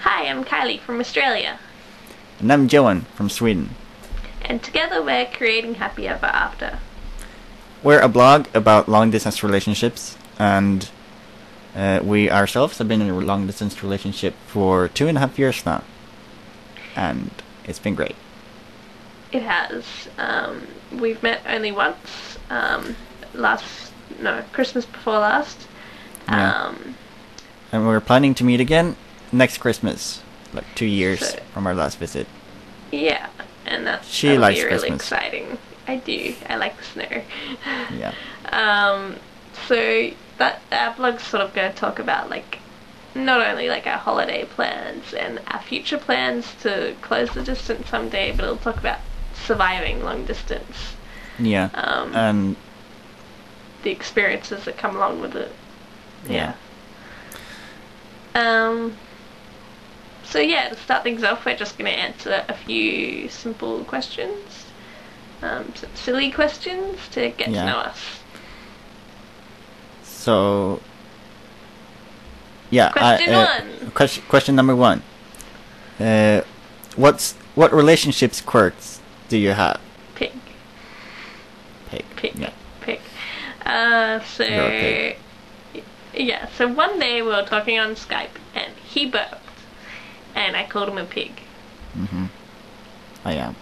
Hi, I'm Kylie from Australia. And I'm Johan from Sweden. And together we're creating Happy Ever After. We're a blog about long-distance relationships, and we ourselves have been in a long-distance relationship for 2.5 years now. And it's been great. It has. We've met only once. Christmas before last. Yeah. And we're planning to meet again next Christmas, like 2 years from our last visit. Yeah, and She likes be really Christmas. Exciting. I do. I like the snow. Yeah. So that our vlog's sort of going to talk about not only our holiday plans and our future plans to close the distance someday, but it'll talk about surviving long distance. Yeah. And the experiences that come along with it. Yeah. So yeah, to start things off, we're just going to answer a few simple questions, some silly questions to get to know us. So, yeah. Question number one. What relationships quirks do you have? Pig. Yeah. Pig. You're a pig. Yeah, so one day we were talking on Skype and he burped and I called him a pig. Mm-hmm. I am.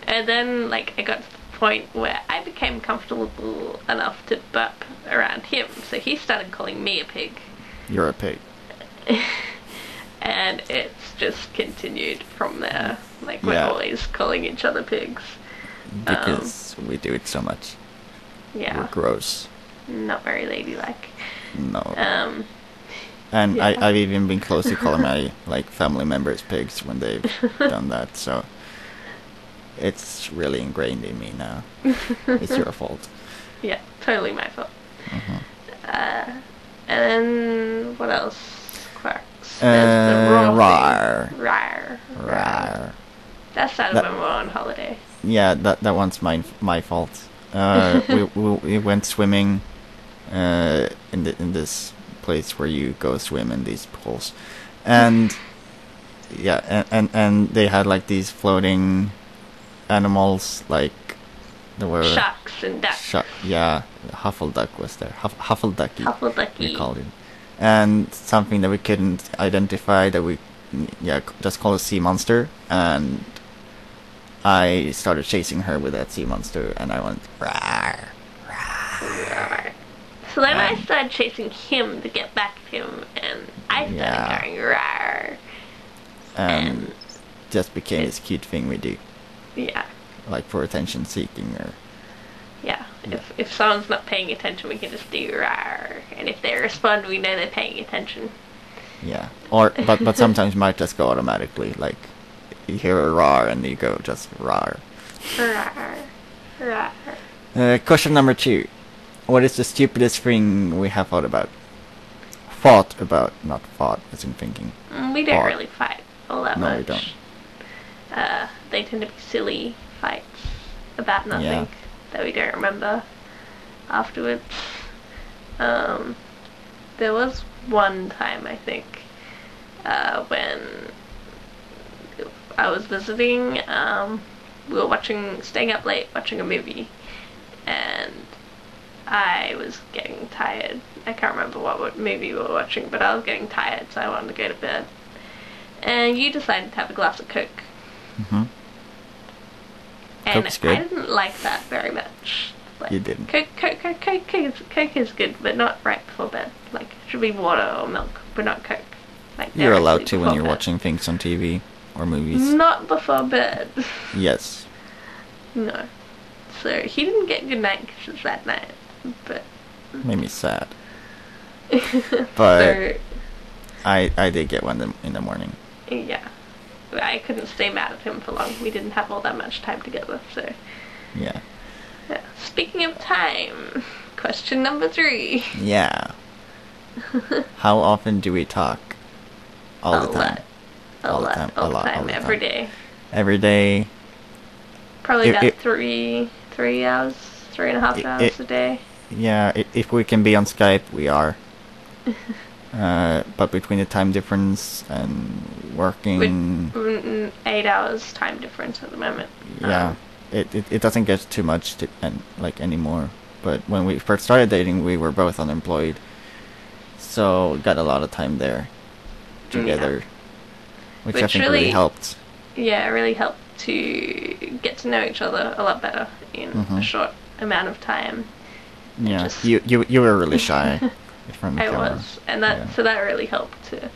And then I got to the point where I became comfortable enough to burp around him, so he started calling me a pig. You're a pig. And it's just continued from there. We're always calling each other pigs. Because we do it so much. Yeah. We're gross. Not very ladylike. No. And I've even been close to calling my family members pigs when they've done that, so it's really ingrained in me now. It's your fault. Yeah, totally my fault. Mm-hmm. And then what else? Quirks. There's the raw rar. thing. Rar. That started when we were on holiday. Yeah, that one's my fault. We went swimming in this place where you go swim in these pools, and and they had these floating animals there were sharks and ducks. Huffleduck was there. Huffleducky. Huffleducky. We called it, and something that we couldn't identify that we just called a sea monster, and I started chasing her with that sea monster, and I went rawr, rawr. So then I started chasing him to get back at him, and I started going rawr. And just became this cute thing we do. Yeah. For attention seeking or... Yeah. If someone's not paying attention, we can just do rawr. And if they respond, we know they're paying attention. Yeah. But sometimes you might just go automatically, you hear a roar and you go just rawr. Rawr. Question number 2. What is the stupidest thing we have thought about? Thought about, not thought, as in thinking. We don't really fight all that much. No, we don't. They tend to be silly fights about nothing that we don't remember afterwards. There was one time, I think, when I was visiting, we were staying up late watching a movie, and I was getting tired. I can't remember what movie we were watching, but I was getting tired, so I wanted to go to bed. And you decided to have a glass of Coke. Mm-hmm. And Coke's good. I didn't like that very much. You didn't. Coke is good, but not right before bed. It should be water or milk, but not Coke. You're allowed to when you're watching things on TV or movies. Not before bed. Yes. No. So he didn't get good night kisses that night, but... Made me sad. But so, I did get one in the morning. Yeah. I couldn't stay mad at him for long. We didn't have all that much time together, so... Yeah. Speaking of time, question number 3. Yeah. How often do we talk? All the time. All the time. Every day. Every day. Probably about 3 hours, 3.5 hours a day. Yeah, if we can be on Skype, we are. But between the time difference and working, with 8 hours time difference at the moment. yeah, it doesn't get too much anymore. But when we first started dating, we were both unemployed, so got a lot of time there together, which I think really helped. Yeah, it really helped to get to know each other a lot better in a short amount of time. Yeah, you were really shy in front of the camera. I was, and so that really helped to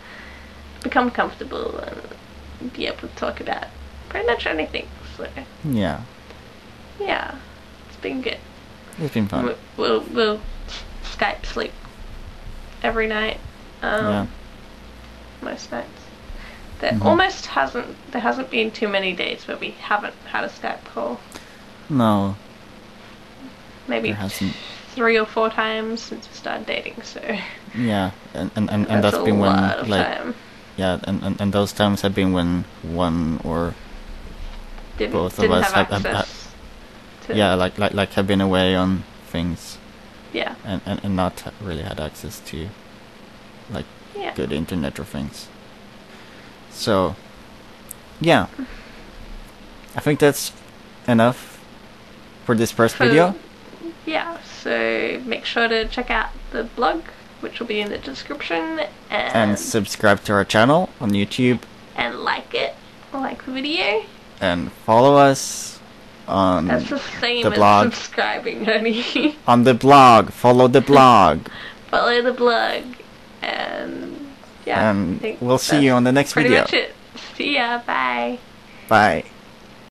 become comfortable and be able to talk about pretty much anything. So yeah, it's been good. It's been fun. We'll Skype sleep every night. Most nights. There hasn't been too many days where we haven't had a Skype call. No. Maybe 3 or 4 times since we started dating, so yeah, and that's been when time. Yeah, and those times have been when one or both of us have have been away on things. Yeah. And not really had access to good internet or things. So yeah, I think that's enough for this first video. Yeah, so make sure to check out the blog, which will be in the description, and subscribe to our channel on YouTube, and like the video, and follow us on that's the same as blog. Subscribing, honey. On the blog, follow the blog. Follow the blog, and we'll see you on the next video. Pretty much it. See ya, bye. Bye.